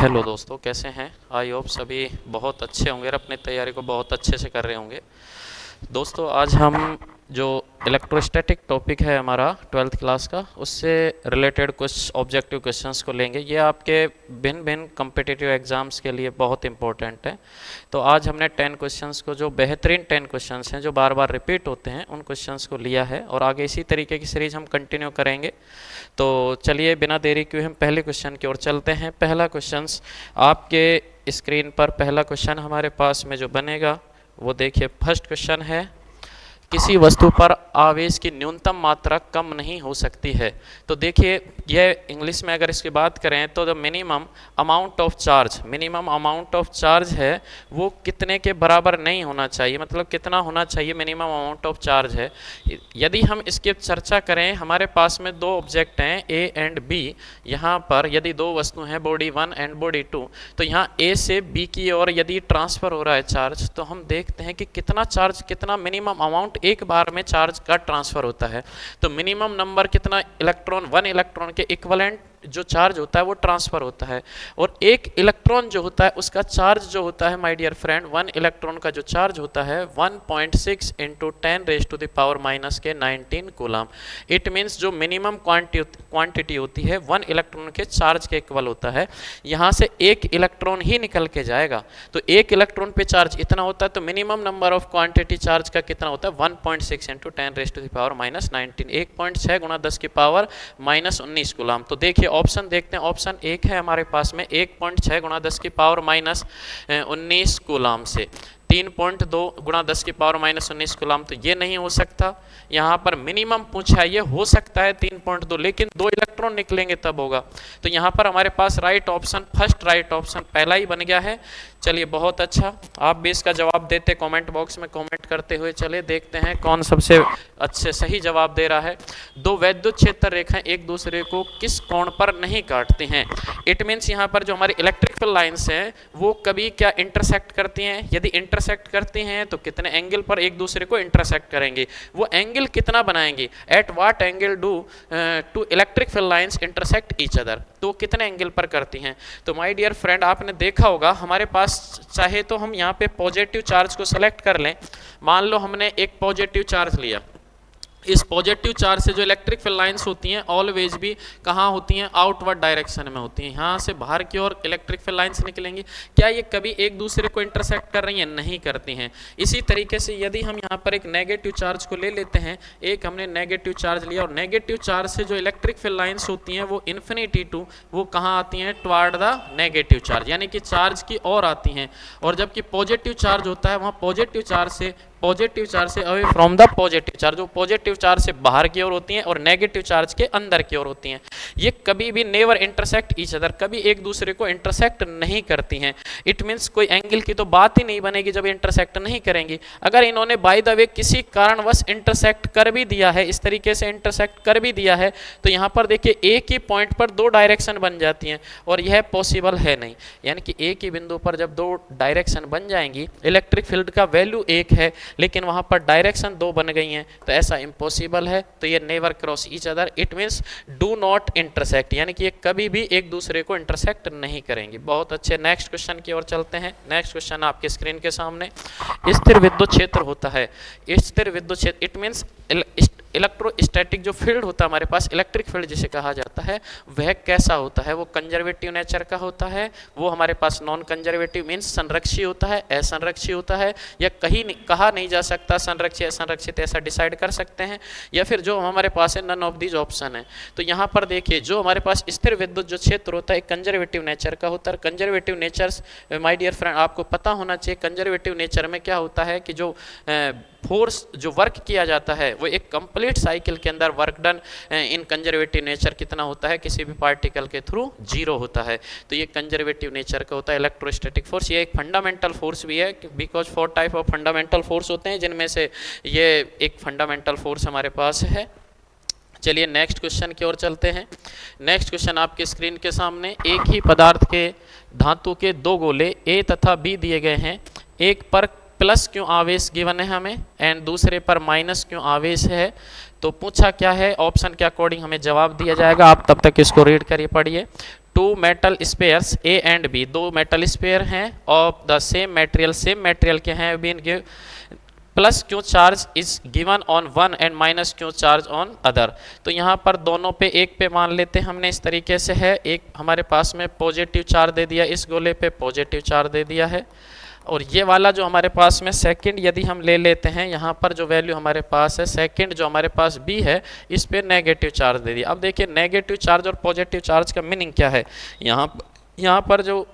Hello दोस्तों, कैसे हैं? आई होप सभी बहुत अच्छे होंगे और अपनी तैयारी को बहुत अच्छे से कर रहे होंगे। दोस्तों, आज हम जो इलेक्ट्रोस्टैटिक टॉपिक है हमारा 12th क्लास का, उससे रिलेटेड कुछ ऑब्जेक्टिव क्वेश्चंस को लेंगे। ये आपके भिन्न भिन्न कम्पिटिटिव एग्ज़ाम्स के लिए बहुत इंपॉर्टेंट है। तो आज हमने 10 क्वेश्चंस को, जो बेहतरीन 10 क्वेश्चंस हैं जो बार बार रिपीट होते हैं, उन क्वेश्चंस को लिया है और आगे इसी तरीके की सीरीज हम कंटिन्यू करेंगे। तो चलिए बिना देरी किए हम पहले क्वेश्चन की ओर चलते हैं। पहला क्वेश्चन आपके स्क्रीन पर, पहला क्वेश्चन हमारे पास में जो बनेगा वो देखिए। फर्स्ट क्वेश्चन है, किसी वस्तु पर आवेश की न्यूनतम मात्रा कम नहीं हो सकती है। तो देखिए, यह इंग्लिश में अगर इसकी बात करें तो the minimum amount of charge, minimum amount of charge है वो कितने के बराबर नहीं होना चाहिए, मतलब कितना होना चाहिए मिनिमम अमाउंट ऑफ चार्ज है। यदि हम इसकी चर्चा करें, हमारे पास में दो ऑब्जेक्ट हैं ए एंड बी। यहाँ पर यदि दो वस्तु हैं, बॉडी 1 एंड बॉडी 2, तो यहाँ ए से बी की ओर यदि ट्रांसफ़र हो रहा है चार्ज, तो हम देखते हैं कि कितना चार्ज, कितना मिनिमम अमाउंट एक बार में चार्ज का ट्रांसफर होता है। तो मिनिमम नंबर कितना इलेक्ट्रॉन, 1 इलेक्ट्रॉन के इक्विवेलेंट जो चार्ज होता है वो ट्रांसफर होता है। और एक इलेक्ट्रॉन जो होता है उसका चार्ज जो होता है माय डियर फ्रेंड, 1 इलेक्ट्रॉन का जो चार्ज होता है 1.6 इंटू 10⁻⁻⁹ कूलम। इट मीन्स जो मिनिमम क्वांटिटी होती है 1 इलेक्ट्रॉन के चार्ज के इक्वल होता है। यहाँ से एक इलेक्ट्रॉन ही निकल के जाएगा, तो एक इलेक्ट्रॉन पे चार्ज इतना होता है, तो minimum number of quantity charge का कितना होता है 1.6 इंटू 10⁻⁻⁹ 1.6 गुणा 10⁻⁻19 कूलम। तो देखिए ऑप्शन देखते हैं। ऑप्शन एक है हमारे पास में 1.6 गुणा 10⁻⁻19 कूलम से 3.2 गुणा 10⁻⁻19 कूलम, तो ये नहीं हो सकता। यहाँ पर मिनिमम पूछा है, ये हो सकता है 3.2, लेकिन 2 इलेक्ट्रॉन निकलेंगे तब होगा। तो यहाँ पर हमारे पास right option, first right option पहला ही बन गया है। चलिए बहुत अच्छा, आप भी इसका जवाब देते कमेंट बॉक्स में कमेंट करते हुए। चलिए देखते हैं कौन सबसे अच्छे सही जवाब दे रहा है। दो वैद्युत क्षेत्र रेखाएं एक दूसरे को किस कोण पर नहीं काटती हैं। इट मीन्स यहाँ पर जो हमारी इलेक्ट्रिकल लाइन्स हैं वो कभी क्या इंटरसेक्ट करती हैं। यदि इंटरसेक्ट करती हैं तो कितने एंगल पर एक दूसरे को इंटरसेक्ट करेंगे, वो एंगल कितना बनाएंगे, at what angle do two electric field lines intersect each other, तो कितने एंगल पर करती हैं। तो माय डियर फ्रेंड, आपने देखा होगा हमारे पास चाहे तो हम यहाँ पे पॉजिटिव चार्ज को सेलेक्ट कर लें। मान लो हमने एक पॉजिटिव चार्ज लिया, इस पॉजिटिव चार्ज से जो इलेक्ट्रिक फील्ड लाइंस होती हैं ऑलवेज भी कहाँ होती हैं, आउटवर्ड डायरेक्शन में होती हैं। यहाँ से बाहर की ओर इलेक्ट्रिक फील्ड लाइंस निकलेंगी। क्या ये कभी एक दूसरे को इंटरसेक्ट कर रही हैं? नहीं करती हैं। इसी तरीके से यदि हम यहाँ पर एक नेगेटिव चार्ज को ले लेते हैं, एक हमने नेगेटिव चार्ज लिया और नेगेटिव चार्ज से जो इलेक्ट्रिक फील्ड लाइंस होती हैं वो इन्फिनिटी टू, वो कहाँ आती हैं, टुवर्ड द नेगेटिव चार्ज, यानी कि चार्ज की ओर आती हैं। और जबकि पॉजिटिव चार्ज होता है वहाँ पॉजिटिव चार्ज से away from the positive charge, जो पॉजिटिव चार्ज से बाहर की ओर होती हैं और नेगेटिव चार्ज के अंदर की ओर होती हैं। ये कभी भी नेवर इंटरसेक्ट ईच अदर, कभी एक दूसरे को इंटरसेक्ट नहीं करती हैं। इट मीन्स कोई एंगल की तो बात ही नहीं बनेगी जब इंटरसेक्ट नहीं करेंगी। अगर इन्होंने बाय द वे किसी कारणवश इंटरसेक्ट कर भी दिया है, इस तरीके से इंटरसेक्ट कर भी दिया है, तो यहाँ पर देखिए एक ही पॉइंट पर दो डायरेक्शन बन जाती हैं और यह पॉसिबल है नहीं। यानी कि एक ही बिंदु पर जब दो डायरेक्शन बन जाएंगी, इलेक्ट्रिक फील्ड का वैल्यू एक है लेकिन वहां पर डायरेक्शन दो बन गई हैं, तो ऐसा इम्पॉसिबल है। तो ये never cross each other, it means do not intersect, यानी कि ये कभी भी एक दूसरे को इंटरसेक्ट नहीं करेंगे। बहुत अच्छे, नेक्स्ट क्वेश्चन की ओर चलते हैं। नेक्स्ट क्वेश्चन आपके स्क्रीन के सामने। स्थिर विद्युत क्षेत्र होता है, स्थिर विद्युत क्षेत्र इट मीन्स इलेक्ट्रोस्टैटिक जो फील्ड होता है हमारे पास, इलेक्ट्रिक फील्ड जिसे कहा जाता है, वह कैसा होता है, वो कंजर्वेटिव नेचर का होता है, वो हमारे पास नॉन कंजर्वेटिव मीन्स संरक्षी होता है, असंरक्षी होता है, या कहीं कहा नहीं जा सकता संरक्षित असंरक्षित, ऐसा डिसाइड कर सकते हैं, या फिर जो हमारे पास है नन ऑफ दीज ऑप्शन है। तो यहाँ पर देखिए जो हमारे पास स्थिर विद्युत जो क्षेत्र होता है कंजर्वेटिव नेचर का होता है। Conservative natures my dear friend आपको पता होना चाहिए, कंजर्वेटिव नेचर में क्या होता है कि जो फोर्स जो वर्क किया जाता है वो एक कंप्लीट साइकिल के अंदर work done in conservative nature कितना होता है, किसी भी पार्टिकल के थ्रू 0 होता है। तो ये कंजर्वेटिव नेचर का होता है इलेक्ट्रोस्टैटिक फोर्स। ये एक फंडामेंटल फोर्स भी है, because 4 type of fundamental force होते हैं जिनमें से ये एक फंडामेंटल फोर्स हमारे पास है। चलिए नेक्स्ट क्वेश्चन की ओर चलते हैं। नेक्स्ट क्वेश्चन आपके स्क्रीन के सामने। एक ही पदार्थ के धातु के दो गोले ए तथा बी दिए गए हैं, एक पर प्लस क्यों आवेश गिवन है हमें एंड दूसरे पर माइनस क्यों आवेश है। तो पूछा क्या है, ऑप्शन के अकॉर्डिंग हमें जवाब दिया जाएगा। आप तब तक इसको रीड करिए, पढ़िए। Two metal spheres A and B, दो मेटल स्पेयर हैं ऑफ द सेम मटेरियल के हैं, been give plus q charge is given on one and minus q charge on other. तो यहाँ पर दोनों पे एक पे मान लेते हैं हमने, इस तरीके से है, एक हमारे पास में पॉजिटिव चार्ज दे दिया, इस गोले पे पॉजिटिव चार्ज दे दिया है, और ये वाला जो हमारे पास में सेकंड यदि हम ले लेते हैं, यहाँ पर जो वैल्यू हमारे पास है सेकंड जो हमारे पास बी है, इस पे नेगेटिव चार्ज दे दिया। अब देखिए नेगेटिव चार्ज और पॉजिटिव चार्ज का मीनिंग क्या है, यहाँ पर जो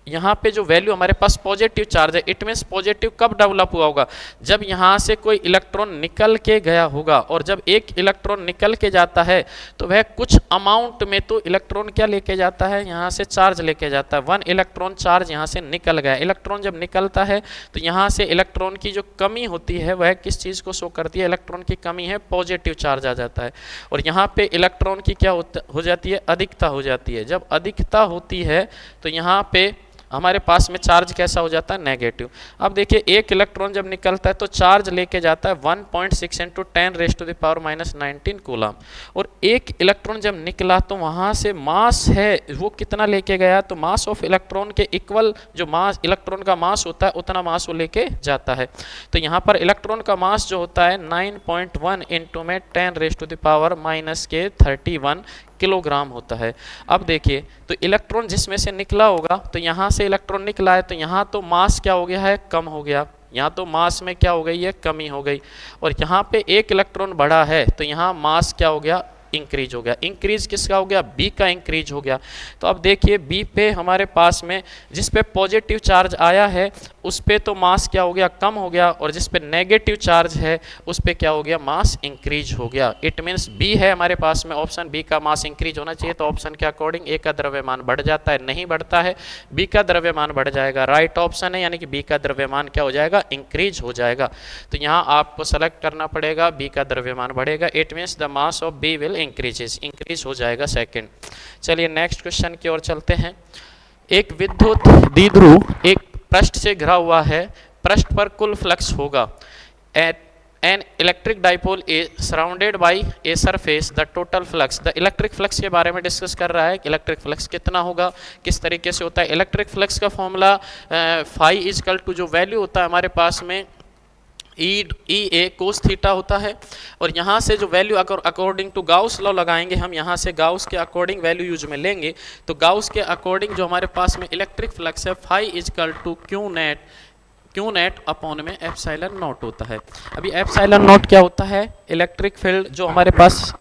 यहाँ पे जो वैल्यू हमारे पास पॉजिटिव चार्ज है, इट मीन्स पॉजिटिव कब डेवलप हुआ होगा, जब यहाँ से कोई इलेक्ट्रॉन निकल के गया होगा, और जब एक इलेक्ट्रॉन निकल के जाता है तो वह कुछ अमाउंट में तो इलेक्ट्रॉन क्या लेके जाता है, यहाँ से चार्ज लेके जाता है, 1 इलेक्ट्रॉन चार्ज यहाँ से निकल गया। इलेक्ट्रॉन जब निकलता है तो यहाँ से इलेक्ट्रॉन की जो कमी होती है वह किस चीज़ को शो करती है, इलेक्ट्रॉन की कमी है, पॉजिटिव चार्ज आ जाता है, और यहाँ पे इलेक्ट्रॉन की क्या हो जाती है, अधिकता हो जाती है। जब अधिकता होती है तो यहाँ पे हमारे पास में चार्ज कैसा हो जाता है, नेगेटिव। अब देखिए एक इलेक्ट्रॉन जब निकलता है तो चार्ज लेके जाता है 1.6 × 10⁻⁻19 कूलम, और एक इलेक्ट्रॉन जब निकला तो वहाँ से मास है वो कितना लेके गया, तो मास ऑफ इलेक्ट्रॉन के इक्वल जो मास इलेक्ट्रॉन का मास होता है उतना मास वो लेके जाता है। तो यहाँ पर इलेक्ट्रॉन का मास जो होता है 9.1 × 10⁻⁻31 किलोग्राम होता है। अब देखिए तो इलेक्ट्रॉन जिसमें से निकला होगा, तो यहाँ से इलेक्ट्रॉन निकला है तो यहाँ तो मास क्या हो गया है, कम हो गया, यहाँ तो मास में क्या हो गई है, कमी हो गई, और यहाँ पे एक इलेक्ट्रॉन बढ़ा है तो यहाँ मास क्या हो गया, इंक्रीज हो गया। इंक्रीज किसका हो गया, बी का इंक्रीज हो गया। तो अब देखिए बी पे हमारे पास में जिस पे पॉजिटिव चार्ज आया है उस पे तो मास क्या हो गया, कम हो गया, और जिस पे नेगेटिव चार्ज है उस पे क्या हो गया, मास इंक्रीज हो गया। इट मीन्स बी है हमारे पास में ऑप्शन बी का मास इंक्रीज होना चाहिए। तो ऑप्शन के अकॉर्डिंग ए का द्रव्यमान बढ़ जाता है, नहीं बढ़ता है, बी का द्रव्यमान बढ़ जाएगा। राइट ऑप्शन है, यानी कि बी का द्रव्यमान क्या हो जाएगा, इंक्रीज हो जाएगा। तो यहाँ आपको सेलेक्ट करना पड़ेगा, बी का द्रव्यमान बढ़ेगा, it means the mass of B will increase हो जाएगा सेकंड। चलिए नेक्स्ट क्वेश्चन की ओर चलते हैं। एक विद्युत द्विध्रुव एक पृष्ठ से घिरा हुआ है, पृष्ठ पर कुल फ्लक्स होगा। An electric dipole is surrounded by a surface, the total flux. The electric flux के बारे में डिस्कस कर रहा है कि इलेक्ट्रिक फ्लक्स कितना होगा, किस तरीके से होता है। इलेक्ट्रिक फ्लक्स का formula phi is equal to जो वैल्यू होता है हमारे पास में ई ए कोस थीटा होता है, और यहाँ से जो value according to Gauss law लगाएंगे हम, यहाँ से गाउस के अकॉर्डिंग वैल्यू यूज में लेंगे, तो गाउस के अकॉर्डिंग जो हमारे पास में इलेक्ट्रिक फ्लक्स है phi is equal to q net upon में एप्सिलॉन नॉट होता है। अभी एप्सिलॉन नॉट क्या होता है, इलेक्ट्रिक फील्ड जो हमारे पास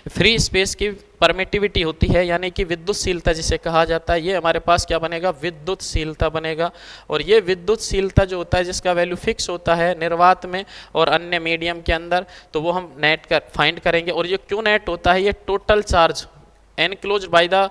फ्री स्पेस की परमिटिविटी होती है, यानी कि विद्युतशीलता जिसे कहा जाता है, ये हमारे पास क्या बनेगा, विद्युतशीलता बनेगा। और ये विद्युतशीलता जो होता है जिसका वैल्यू फिक्स होता है निर्वात में और अन्य मीडियम के अंदर, तो वो हम नेट कर फाइंड करेंगे। और ये क्यू नेट होता है, ये total charge enclose by the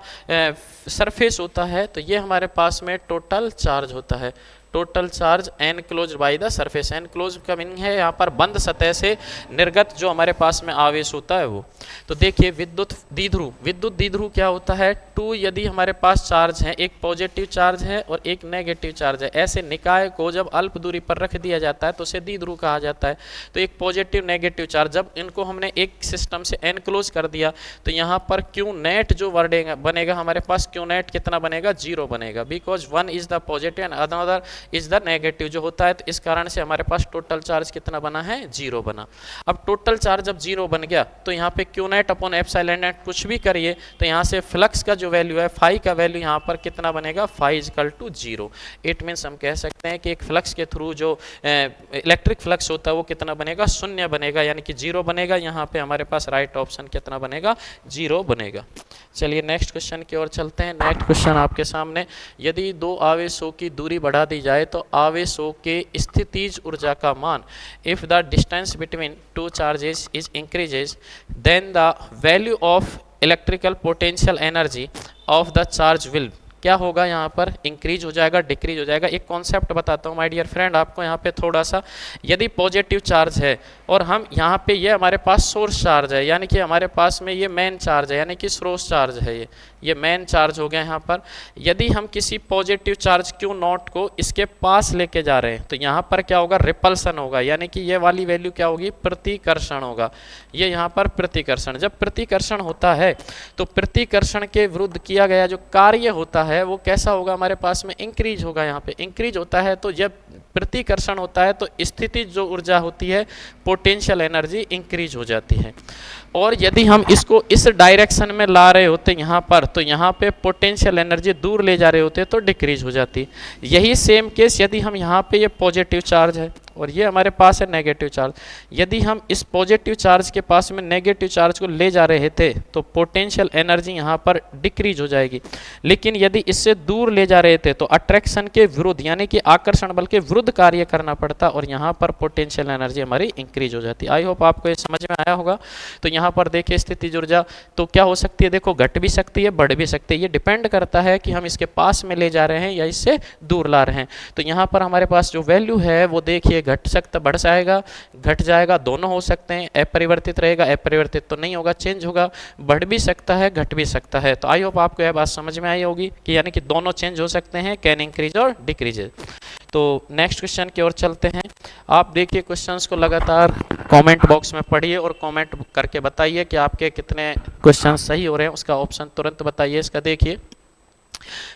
surface होता है, तो ये हमारे पास में टोटल चार्ज होता है, total charge enclose by the surface. Enclose का मीनिंग है यहाँ पर बंद सतह से निर्गत जो हमारे पास में आवेश होता है वो। तो देखिए विद्युत द्विध्रुव क्या होता है, टू यदि हमारे पास चार्ज है, एक पॉजिटिव चार्ज है और एक नेगेटिव चार्ज है, ऐसे निकाय को जब अल्प दूरी पर रख दिया जाता है तो उसे द्विध्रुव कहा जाता है। तो एक पॉजिटिव नेगेटिव चार्ज, जब इनको हमने एक सिस्टम से एनक्लोज कर दिया तो यहाँ पर क्यू नेट जो बनेगा हमारे पास, क्यू नेट कितना बनेगा, 0 बनेगा, because one is the positive and another is the negative जो होता है। तो इस कारण से हमारे पास टोटल चार्ज कितना बना है, 0 बना। अब टोटल चार्ज जब 0 बन गया तो यहाँ पे Q net upon epsilon net कुछ भी करिए तो यहाँ से फ्लक्स का जो वैल्यू है फाई का वैल्यू यहाँ पर कितना बनेगा, phi is equal to 0। It means हम कह सकते हैं कि एक फ्लक्स के थ्रू जो इलेक्ट्रिक फ्लक्स होता है वो कितना बनेगा, 0 बनेगा, यानी कि 0 बनेगा। यहाँ पे हमारे पास राइट ऑप्शन कितना बनेगा, 0 बनेगा। चलिए नेक्स्ट क्वेश्चन की ओर चलते हैं। नेक्स्ट क्वेश्चन आपके सामने, यदि दो आवेशों की दूरी बढ़ा दी जाए तो आवेशों के स्थितिज ऊर्जा का मान, if the distance between two charges is increases then the value of electrical potential energy of the charge will क्या होगा यहाँ पर, इंक्रीज हो जाएगा, डिक्रीज हो जाएगा। एक कॉन्सेप्ट बताता हूँ माय डियर फ्रेंड आपको यहाँ पे थोड़ा सा। यदि पॉजिटिव चार्ज है और हम यहाँ पे ये हमारे पास सोर्स चार्ज है, यानी कि हमारे पास में ये मेन चार्ज है, यानी कि स्रोत चार्ज है, ये मेन चार्ज हो गया यहाँ पर। यदि हम किसी पॉजिटिव चार्ज Q नॉट को इसके पास लेके जा रहे हैं तो यहाँ पर क्या होगा, रिपल्सन होगा, यानी कि ये वाली वैल्यू क्या होगी, प्रतिकर्षण होगा। ये यहाँ पर प्रतिकर्षण, जब प्रतिकर्षण होता है तो प्रतिकर्षण के विरुद्ध किया गया जो कार्य होता है वो कैसा होगा, हमारे पास में इंक्रीज होगा। यहाँ पे इंक्रीज होता है तो जब प्रतिकर्षण होता है तो स्थितिज जो ऊर्जा होती है, पोटेंशियल एनर्जी इंक्रीज हो जाती है। और यदि हम इसको इस डायरेक्शन में ला रहे होते यहाँ पर, तो यहाँ पे पोटेंशियल एनर्जी दूर ले जा रहे होते तो डिक्रीज हो जाती। यही सेम केस यदि हम यहाँ पे ये पॉजिटिव चार्ज है और ये हमारे पास है नेगेटिव चार्ज, यदि हम इस पॉजिटिव चार्ज के पास में नेगेटिव चार्ज को ले जा रहे थे तो पोटेंशियल एनर्जी यहाँ पर डिक्रीज हो जाएगी। लेकिन यदि इससे दूर ले जा रहे थे तो अट्रैक्शन के विरुद्ध, यानी कि आकर्षण बल के विरुद्ध कार्य करना पड़ता और यहाँ पर पोटेंशियल एनर्जी हमारी इंक्रीज हो जाती। आई होप आपको ये समझ में आया होगा। तो यहाँ पर देखिए स्थितिज ऊर्जा तो क्या हो सकती है, देखो घट भी सकती है, बढ़ भी सकती है, ये डिपेंड करता है कि हम इसके पास में ले जा रहे हैं या इससे दूर ला रहे हैं। तो यहाँ पर हमारे पास जो वैल्यू है वो देखिए घट सकता, बढ़ जाएगा, घट जाएगा, दोनों हो सकते हैं। अपरिवर्तित रहेगा, अपरिवर्तित तो नहीं होगा, चेंज होगा, बढ़ भी सकता है, घट भी सकता है। तो आई होप आपको यह बात समझ में आई होगी कि यानी कि दोनों चेंज हो सकते हैं, कैन इंक्रीज और डिक्रीज। तो नेक्स्ट क्वेश्चन की ओर चलते हैं। आप देखिए क्वेश्चंस को लगातार कमेंट बॉक्स में पढ़िए और कमेंट करके बताइए कि आपके कितने क्वेश्चन सही हो रहे हैं, उसका ऑप्शन तुरंत बताइए। इसका देखिए,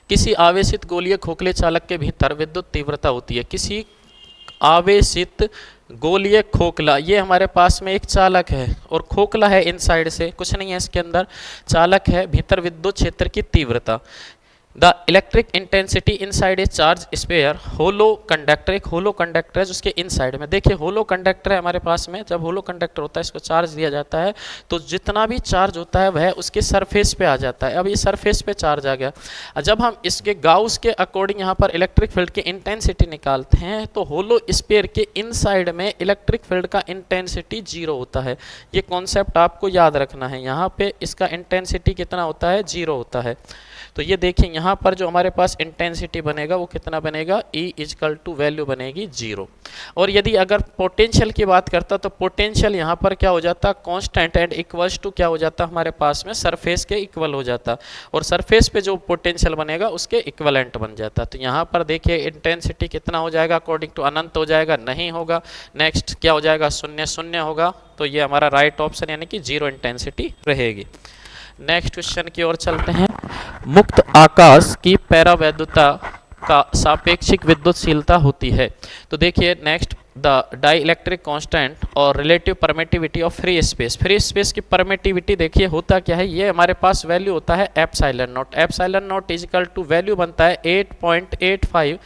किसी आवेशित गोलीय खोखले चालक के भीतर विद्युत तीव्रता होती है। किसी आवेशित गोलीय खोखला, ये हमारे पास में एक चालक है और खोखला है, इनसाइड से कुछ नहीं है, इसके अंदर चालक है, भीतर विद्युत क्षेत्र की तीव्रता। The electric intensity inside a charge sphere hollow conductor, एक होलो कंडक्टर है जिसके इनसाइड में, देखिए होलो कंडक्टर है हमारे पास में। जब होलो कंडक्टर होता है, इसको चार्ज दिया जाता है तो जितना भी चार्ज होता है वह उसके सरफेस पे आ जाता है। अब ये सरफेस पे चार्ज आ गया। जब हम इसके गाउस के अकॉर्डिंग यहाँ पर इलेक्ट्रिक फील्ड की इंटेंसिटी निकालते हैं तो होलो स्पेयर के इनसाइड में इलेक्ट्रिक फील्ड का इंटेंसिटी 0 होता है। ये कॉन्सेप्ट आपको याद रखना है। यहाँ पे इसका इंटेंसिटी कितना होता है, 0 होता है। तो ये देखिए यहाँ पर जो हमारे पास इंटेंसिटी बनेगा वो कितना बनेगा, E इजकल टू वैल्यू बनेगी 0। और यदि अगर पोटेंशियल की बात करता तो पोटेंशियल यहाँ पर क्या हो जाता, कांस्टेंट एंड इक्वल्स टू क्या हो जाता, हमारे पास में सरफेस के इक्वल हो जाता और सरफेस पे जो पोटेंशियल बनेगा उसके इक्वलेंट बन जाता। तो यहाँ पर देखिए इंटेंसिटी कितना हो जाएगा, अकॉर्डिंग टू अनंत हो जाएगा, नहीं होगा। नेक्स्ट क्या हो जाएगा, 0 0 होगा। तो ये हमारा राइट ऑप्शन यानी कि 0 इंटेंसिटी रहेगी। नेक्स्ट क्वेश्चन की ओर चलते हैं। मुक्त आकाश की पैरावैद्युता का सापेक्षिक विद्युतशीलता होती है। तो देखिए नेक्स्ट, द डाइइलेक्ट्रिक कांस्टेंट और relative permittivity of free space. Free space की परमिटिविटी देखिए होता क्या है, ये हमारे पास वैल्यू होता है epsilon naught. Epsilon naught equal to value बनता है 8.85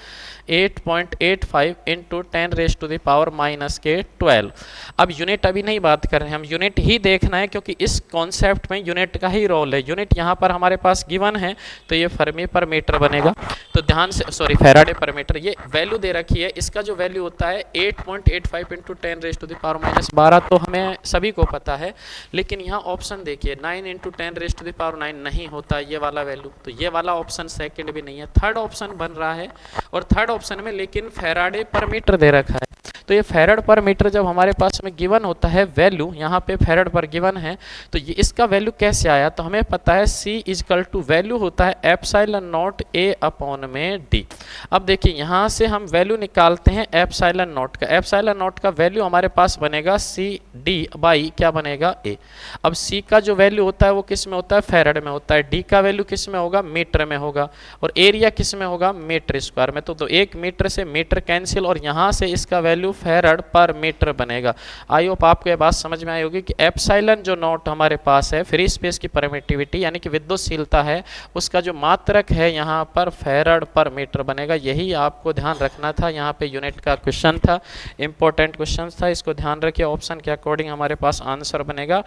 इंटू 10⁻⁻⁻12। अब यूनिट अभी नहीं बात कर रहे हैं, हम यूनिट ही देखना है क्योंकि इस कॉन्सेप्ट में यूनिट का ही रोल है। यूनिट यहाँ पर हमारे पास गिवन है तो ये फर्मी पर मीटर बनेगा। तो ध्यान से, सॉरी फैराडे पर मीटर, ये वैल्यू दे रखी है। इसका जो वैल्यू होता है 8.85 इंटू 10⁻⁻12 तो हमें सभी को पता है। लेकिन यहाँ ऑप्शन देखिए 9 इंटू 10⁻9 नहीं होता ये वाला वैल्यू, तो ये वाला ऑप्शन सेकंड भी नहीं है, थर्ड ऑप्शन बन रहा है। और थर्ड ऑप्शन में लेकिन फैराडे पर मीटर दे रखा है। तो ये फैराड पर मीटर जब हमारे पास में गिवन होता है वैल्यू, यहाँ पे फैराड पर गिवन है, तो ये इसका वैल्यू कैसे आया, तो हमें पता है C इजकल टू वैल्यू होता है एप्सिलॉन नॉट A अपॉन में D। अब देखिए यहाँ से हम वैल्यू निकालते हैं एप्सिलॉन नॉट का। एप्सिलॉन नॉट का वैल्यू हमारे पास बनेगा CD बाई क्या बनेगा A। अब C का जो वैल्यू होता है वो किस में होता है, फैराड में होता है। D का वैल्यू किस में होगा, मीटर में होगा। और एरिया किस में होगा, मीटर स्क्वायर में। तो 1 मीटर से मीटर कैंसिल और यहाँ से इसका वैल्यू फैराड पर मीटर बनेगा। आई होप आपको ये बात समझ में आई होगी कि एप्सिलॉन जो नॉट हमारे पास है फ्री स्पेस की परमिटिविटी यानी कि विद्युतशीलता है, उसका जो मात्रक है यहाँ पर फैराड पर मीटर बनेगा। यही आपको ध्यान रखना था। यहाँ पे यूनिट का क्वेश्चन था, इंपॉर्टेंट क्वेश्चन था, इसको ध्यान रखिए। ऑप्शन के अकॉर्डिंग हमारे पास आंसर बनेगा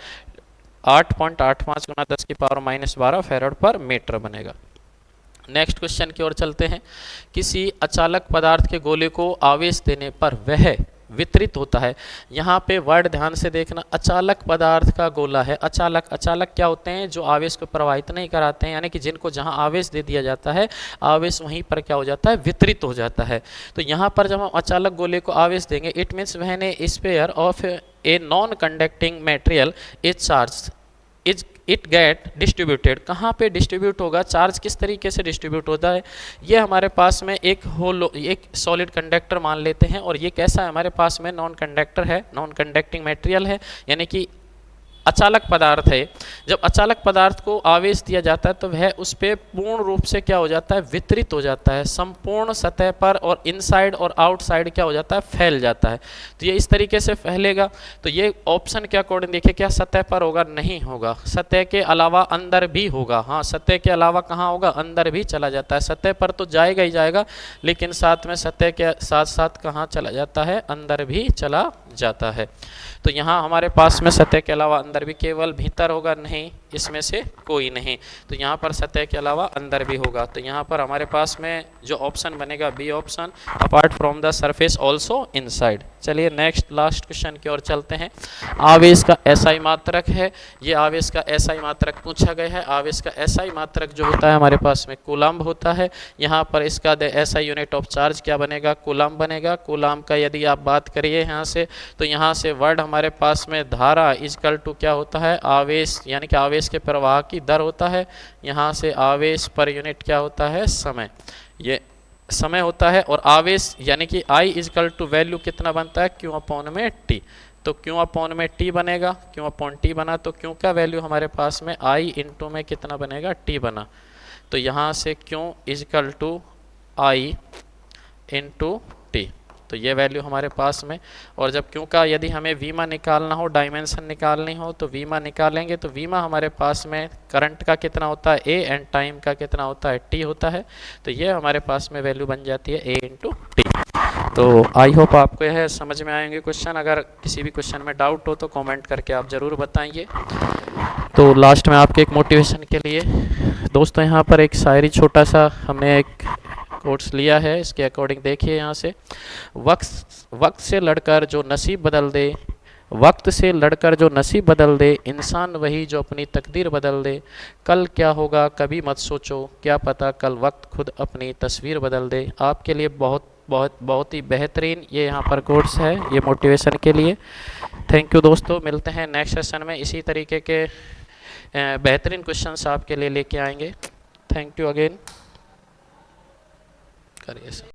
8.85 गुना 10⁻⁻12 फैराड पर मीटर बनेगा। नेक्स्ट क्वेश्चन की ओर चलते हैं। किसी अचालक पदार्थ के गोले को आवेश देने पर वह वितरित होता है। यहाँ पे वर्ड ध्यान से देखना, अचालक पदार्थ का गोला है। अचालक, अचालक क्या होते हैं? जो आवेश को प्रवाहित नहीं कराते हैं, यानी कि जिनको जहाँ आवेश दे दिया जाता है, आवेश वहीं पर क्या हो जाता है? वितरित हो जाता है। तो यहाँ पर जब हम अचालक गोले को आवेश देंगे, it means when A sphere of a non conducting material is charge is it get distributed. कहाँ पे डिस्ट्रीब्यूट होगा? चार्ज किस तरीके से डिस्ट्रीब्यूट होता है? ये हमारे पास में एक सॉलिड कंडक्टर मान लेते हैं, और ये कैसा है? हमारे पास में नॉन कंडक्टर है, नॉन कंडक्टिंग मटेरियल है, यानी कि अचालक पदार्थ है। जब अचालक पदार्थ को आवेश दिया जाता है तो वह उस पर पूर्ण रूप से क्या हो जाता है? वितरित हो जाता है, संपूर्ण सतह पर, और इनसाइड और आउटसाइड क्या हो जाता है? फैल जाता है। तो ये इस तरीके से फैलेगा। तो ये ऑप्शन के अकॉर्डिंग देखिए, क्या सतह पर होगा? नहीं होगा, सतह के अलावा अंदर भी होगा। हाँ, सतह के अलावा कहाँ होगा? अंदर भी चला जाता है। सतह पर तो जाएगा ही जाएगा, लेकिन साथ में सतह के साथ साथ कहाँ चला जाता है? अंदर भी चला जाता है। तो यहाँ हमारे पास में सतह के अलावा अंदर भी, केवल भीतर होगा? नहीं, इसमें से कोई नहीं। तो यहाँ पर सतह के अलावा अंदर भी होगा। तो यहाँ पर हमारे पास में जो ऑप्शन बनेगा, B option, apart from the surface also inside. चलिए नेक्स्ट लास्ट क्वेश्चन की ओर चलते हैं। आवेश का एसआई मात्रक है, ये आवेश का एसआई मात्रक पूछा गया है। आवेश का एसआई मात्रक जो होता है हमारे पास में कूलम्ब होता है। यहाँ पर इसका एसआई यूनिट ऑफ चार्ज क्या बनेगा? कूलम्ब बनेगा। कूलम्ब का यदि आप बात करिए यहाँ से, तो यहाँ से वर्ड हमारे पास में धारा इजकल टू क्या होता है? आवेश, यानी कि आवेश के प्रवाह की दर होता है। यहाँ से आवेश पर यूनिट क्या होता है? समय, ये समय होता है। और आवेश यानी कि I इजकल टू वैल्यू कितना बनता है? Q अपॉन में T। तो Q अपॉन में T बनेगा, Q अपॉन T बना, तो Q का वैल्यू हमारे पास में I इंटू में कितना बनेगा? T बना। तो यहाँ से Q equal to I into T, तो ये वैल्यू हमारे पास में। और जब Q का यदि हमें वीमा निकालना हो, डायमेंशन निकालनी हो, तो वीमा निकालेंगे। तो वीमा हमारे पास में करंट का कितना होता है? A, एंड टाइम का कितना होता है? T होता है। तो ये हमारे पास में वैल्यू बन जाती है A इंटू T। तो आई होप आपको यह समझ में आएंगे क्वेश्चन। अगर किसी भी क्वेश्चन में डाउट हो तो कमेंट करके आप ज़रूर बताइए। तो लास्ट में आपके एक मोटिवेशन के लिए दोस्तों, यहाँ पर एक शायरी छोटा सा हमने एक कोट्स लिया है, इसके अकॉर्डिंग देखिए यहाँ से। वक्त से लड़कर जो नसीब बदल दे, वक्त से लड़कर जो नसीब बदल दे, इंसान वही जो अपनी तकदीर बदल दे। कल क्या होगा कभी मत सोचो, क्या पता कल वक्त खुद अपनी तस्वीर बदल दे। आपके लिए बहुत बहुत बहुत ही बेहतरीन ये यहाँ पर कोट्स है, ये मोटिवेशन के लिए। थैंक यू दोस्तों, मिलते हैं नेक्स्ट सेशन में। इसी तरीके के बेहतरीन क्वेश्चंस आपके लिए लेके आएंगे। थैंक यू अगेन, करिए सर।